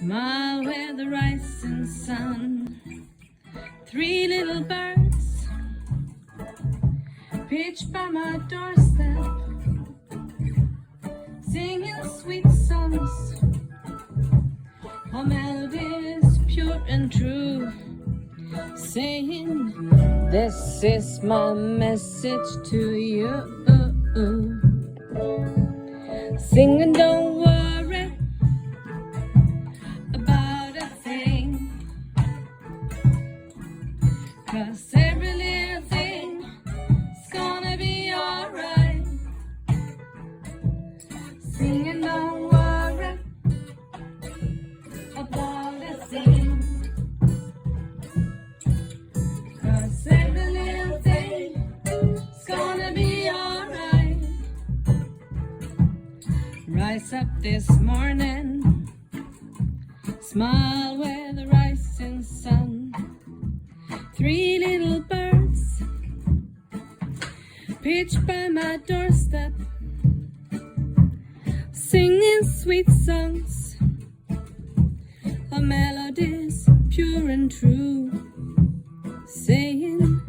Smile with the rising sun. Three little birds pitch by my doorstep, singing sweet songs. Our melody is pure and true, saying, this is my message to you. Singing, don't worry about a thing, 'cause every little thing is gonna be alright. Singing, don't worry about a thing, 'cause every little thing is gonna be alright. Rise up this morning, smile with the rising sun. Three little birds pitch by my doorstep, singing sweet songs. A melody's pure and true, saying,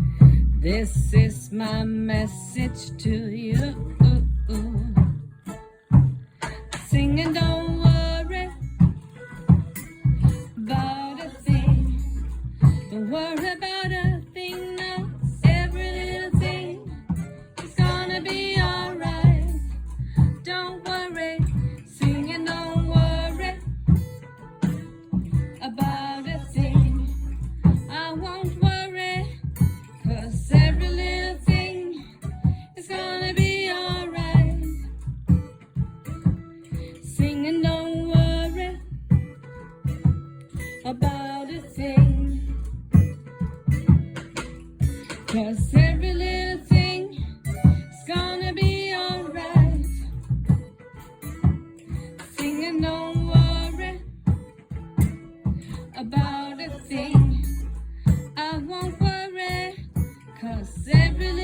this is my message to you. Singing, don't worry about a thing. Don't worry about a thing, no. Every little thing is gonna be alright. Don't worry. Singing, don't worry about a thing. I won't worry, 'cause every little thing is gonna be alright. Singing, don't worry about a thing, 'cause every little thing is gonna be alright. Singing, don't worry about a thing. I won't worry, 'cause every little